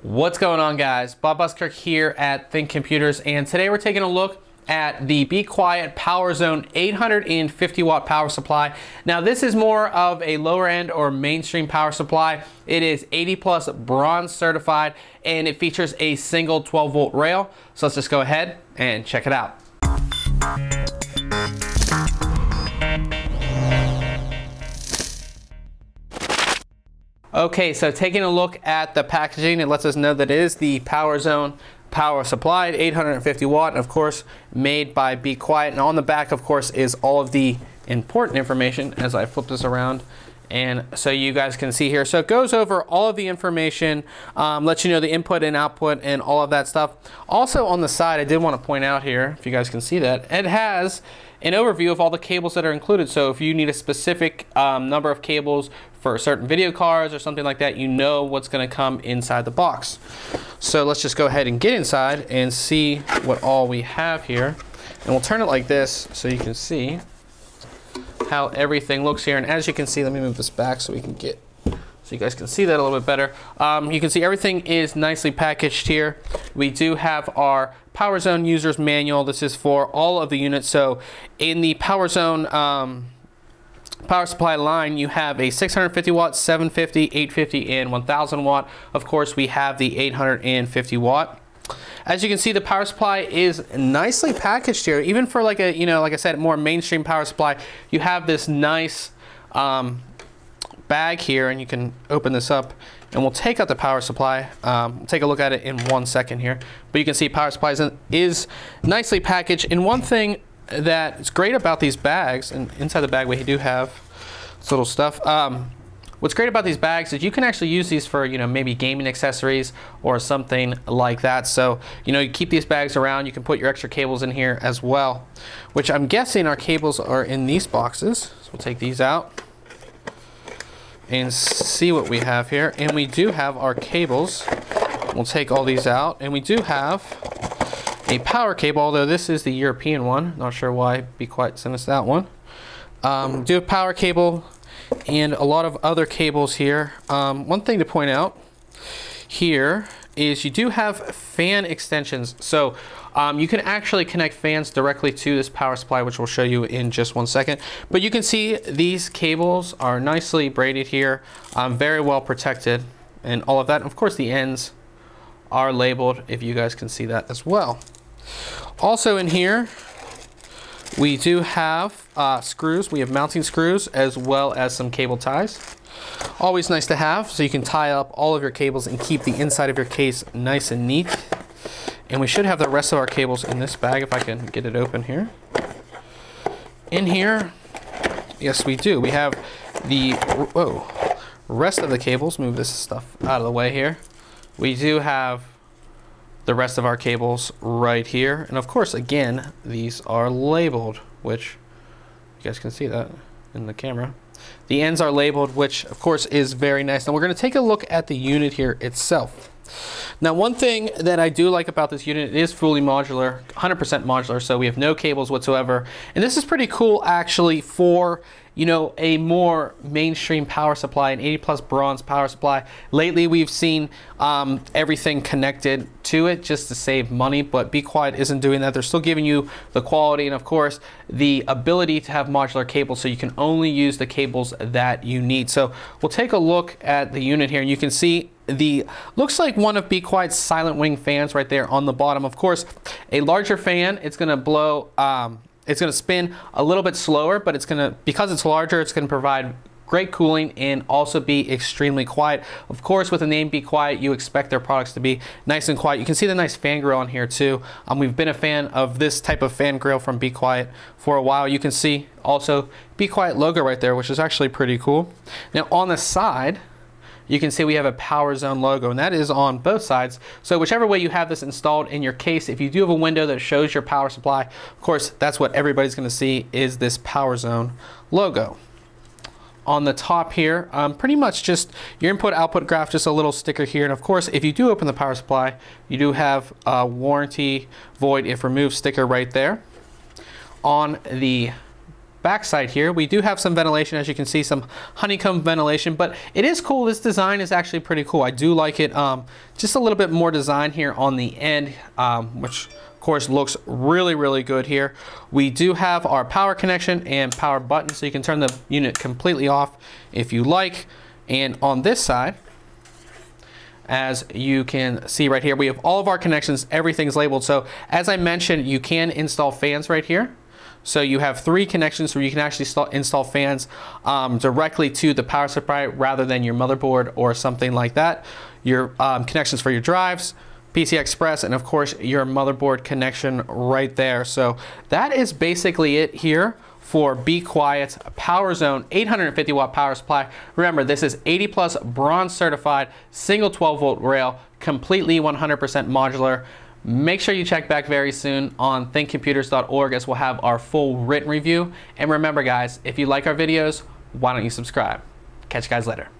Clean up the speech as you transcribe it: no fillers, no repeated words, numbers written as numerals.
What's going on, guys? Bob Buskirk here at ThinkComputers, and today we're taking a look at the Be Quiet Power Zone 850 watt power supply. Now this is more of a lower end or mainstream power supply. It is 80 plus bronze certified, and it features a single 12 volt rail. So let's just go ahead and check it out. Okay, so taking a look at the packaging, it lets us know that it is the Power Zone power supply, 850 watt, and of course made by Be Quiet. And on the back, of course, is all of the important information as I flip this around, and so you guys can see here. So it goes over all of the information, lets you know the input and output and all of that stuff. Also on the side, I did want to point out here, if you guys can see that, it has an overview of all the cables that are included. So if you need a specific number of cables for certain video cards or something like that, you know what's going to come inside the box. So let's just go ahead and get inside and see what all we have here. And we'll turn it like this so you can see how everything looks here. And as you can see, let me move this back so we can get, so you guys can see that a little bit better. You can see everything is nicely packaged here. We do have our Power Zone user's manual. This is for all of the units. So in the Power Zone power supply line, you have a 650 watt, 750, 850, and 1000 watt. Of course, we have the 850 watt. As you can see, the power supply is nicely packaged here. Even for like a, like I said, more mainstream power supply, you have this nice bag here, and you can open this up and we'll take out the power supply. We'll take a look at it in 1 second here. But you can see power supply is nicely packaged. And one thing that is great about these bags, and inside the bag we do have this little stuff. What's great about these bags is you can actually use these for, maybe gaming accessories or something like that. So, you keep these bags around. You can put your extra cables in here as well, which I'm guessing our cables are in these boxes. So we'll take these out and see what we have here. And we do have our cables. We'll take all these out, and we do have a power cable, although this is the European one. Not sure why Be Quiet sent us that one. We do have power cable and a lot of other cables here. One thing to point out here is you do have fan extensions. So you can actually connect fans directly to this power supply, which we'll show you in just 1 second. But you can see these cables are nicely braided here, very well protected and all of that. And of course, the ends are labeled, if you guys can see that as well. Also in here, we do have screws. We have mounting screws as well as some cable ties. Always nice to have, so you can tie up all of your cables and keep the inside of your case nice and neat. And we should have the rest of our cables in this bag if I can get it open here. In here, yes we do. We have the rest of the cables. Move this stuff out of the way here. We do have the rest of our cables right here. And of course, again, these are labeled, which you guys can see that in the camera. The ends are labeled, which of course is very nice. Now we're going to take a look at the unit here itself. Now one thing that I do like about this unit, it is fully modular, 100% modular, so we have no cables whatsoever. And this is pretty cool actually for a more mainstream power supply, an 80 plus bronze power supply. Lately we've seen everything connected to it just to save money, but Be Quiet isn't doing that. They're still giving you the quality and of course the ability to have modular cables, so you can only use the cables that you need. So we'll take a look at the unit here, and you can see looks like one of Be Quiet's silent wing fans right there on the bottom. Of course, a larger fan, it's going to blow, it's going to spin a little bit slower, but because it's larger, it's going to provide great cooling and also be extremely quiet. Of course, with the name Be Quiet, you expect their products to be nice and quiet. You can see the nice fan grill on here too. We've been a fan of this type of fan grill from Be Quiet for a while. You can see also Be Quiet logo right there, which is actually pretty cool. Now on the side, you can see we have a Power Zone logo, and that is on both sides. So whichever way you have this installed in your case, if you do have a window that shows your power supply, of course, that's what everybody's going to see is this Power Zone logo. On the top here, pretty much just your input-output graph, just a little sticker here. And of course, if you do open the power supply, you do have a warranty void if removed sticker right there. On the back side here, we do have some ventilation, as you can see, some honeycomb ventilation, but it is cool. This design is actually pretty cool. I do like it. Just a little bit more design here on the end, which of course looks really, really good here. We do have our power connection and power button, so you can turn the unit completely off if you like. And on this side, as you can see right here, we have all of our connections. Everything's labeled. So as I mentioned, you can install fans right here. So you have 3 connections where you can actually install fans directly to the power supply rather than your motherboard or something like that. Your connections for your drives, PCI Express, and of course your motherboard connection right there. So that is basically it here for Be Quiet's Power Zone 850 watt power supply. Remember, this is 80 plus bronze certified, single 12 volt rail, completely 100% modular. Make sure you check back very soon on thinkcomputers.org as we'll have our full written review. And remember guys, if you like our videos, why don't you subscribe? Catch you guys later.